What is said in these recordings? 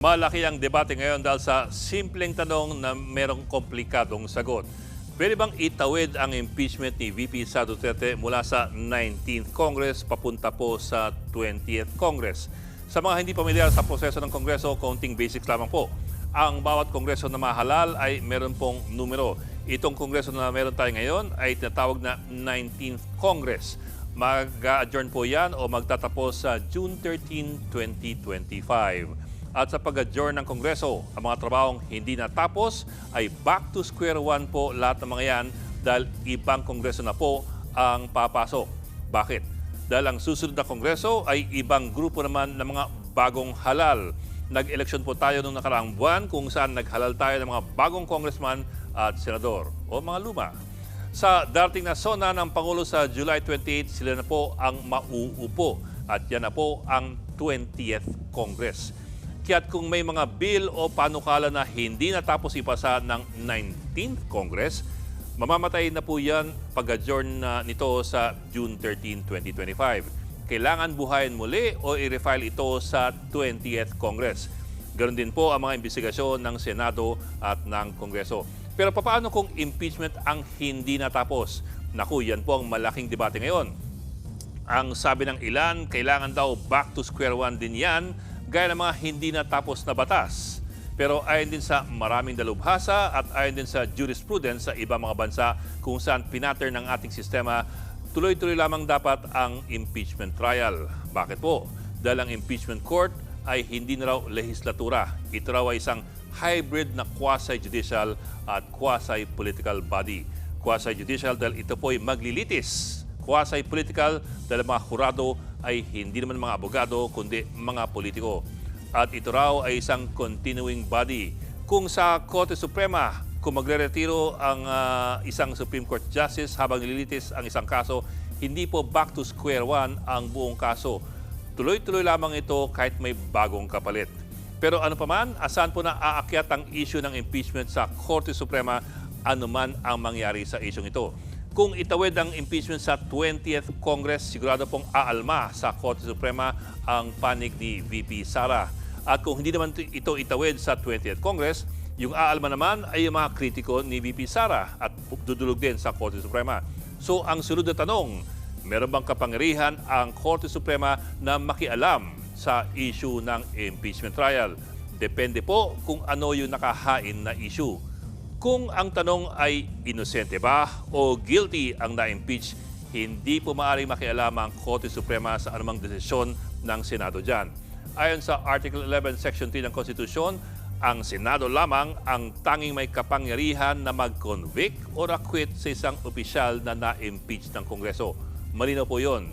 Malaki ang debate ngayon dahil sa simpleng tanong na merong komplikadong sagot. Pwede bang itawid ang impeachment ni VP Sara Duterte mula sa 19th Congress papunta po sa 20th Congress? Sa mga hindi pamilyar sa proseso ng Kongreso, konting basics lamang po. Ang bawat Kongreso na mahalal ay meron pong numero. Itong Kongreso na meron tayo ngayon ay tinatawag na 19th Congress. Mag-adjourn po yan o magtatapos sa June 13, 2025. At sa pag-adjourn ng Kongreso, ang mga trabahong hindi natapos ay back to square one po lahat ng mga yan dahil ibang Kongreso na po ang papasok. Bakit? Dahil ang susunod na Kongreso ay ibang grupo naman ng mga bagong halal. Nag-eleksyon po tayo noong nakaraang buwan kung saan naghalal tayo ng mga bagong congressman at senador o mga luma. Sa darating na sona ng Pangulo sa July 28, sila na po ang mauupo at yan na po ang 20th Congress. Kaya't kung may mga bill o panukala na hindi natapos ipasa ng 19th Congress, mamamatay na po yan pag-adjourn nito sa June 13, 2025. Kailangan buhayin muli o i-refile ito sa 20th Congress. Ganon din po ang mga investigasyon ng Senado at ng Kongreso. Pero paano kung impeachment ang hindi natapos? Naku, yan po ang malaking debate ngayon. Ang sabi ng ilan, kailangan daw back to square one din yan, gaya ng mga hindi natapos na batas. Pero ayon din sa maraming dalubhasa at ayon din sa jurisprudence sa ibang mga bansa kung saan pinattern ng ating sistema, tuloy-tuloy lamang dapat ang impeachment trial. Bakit po? Dahil ang impeachment court ay hindi na raw lehislatura. Ito raw ay isang hybrid na quasi-judicial at quasi-political body. Quasi-judicial dahil ito po ay maglilitis. Quasi-political dahil mga hurado ay hindi naman mga abogado kundi mga politiko. At ito raw ay isang continuing body. Kung sa Korte Suprema, kung magre-retiro ang isang Supreme Court Justice habang nililitis ang isang kaso, hindi po back to square one ang buong kaso. Tuloy-tuloy lamang ito kahit may bagong kapalit. Pero ano pa man, asan po na aakyat ang issue ng impeachment sa Korte Suprema, anuman ang mangyari sa isyong ito. Kung itawid ang impeachment sa 20th Congress, sigurado pong aalma sa Korte Suprema ang panig ni VP Sara. At kung hindi naman ito itawid sa 20th Congress, yung aalma naman ay yung mga kritiko ni VP Sara at dudulog din sa Korte Suprema. So ang sunod na tanong, meron bang kapangyarihan ang Korte Suprema na makialam sa issue ng impeachment trial? Depende po kung ano yung nakahain na issue. Kung ang tanong ay inosente ba o guilty ang na-impeach, hindi po maaaring makialam ang Korte Suprema sa anumang desisyon ng Senado dyan. Ayon sa Article 11, Section 3 ng Konstitusyon, ang Senado lamang ang tanging may kapangyarihan na mag-convict o acquit sa isang opisyal na na-impeach ng Kongreso. Malinaw po yun.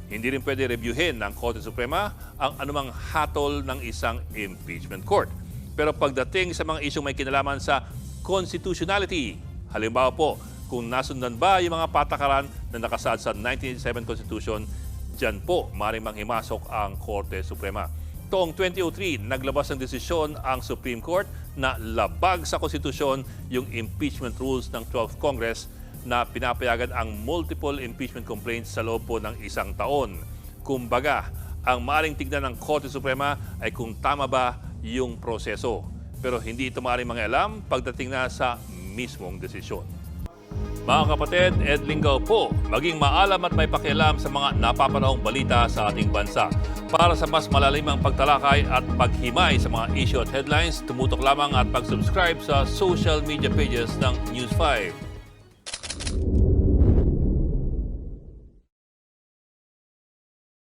Hindi rin pwede reviewin ng Korte Suprema ang anumang hatol ng isang impeachment court. Pero pagdating sa mga isyong may kinalaman sa constitutionality, halimbawa po, kung nasundan ba yung mga patakaran na nakasaad sa 1987 Constitution, dyan po maaaring manghimasok ang Korte Suprema. Toong 2003, naglabas ng desisyon ang Supreme Court na labag sa Konstitusyon yung impeachment rules ng 12th Congress na pinapayagan ang multiple impeachment complaints sa loob po ng isang taon. Kumbaga, ang maaaring tignan ng Korte Suprema ay kung tama ba yung proseso. Pero hindi ito maaaring mangialam pagdating na sa mismong desisyon. Mga kapatid, Ed Lingaw po, maging maalam at may pakialam sa mga napapanahong balita sa ating bansa. Para sa mas malalimang pagtalakay at paghimay sa mga issue at headlines, tumutok lamang at pag-subscribe sa social media pages ng News 5.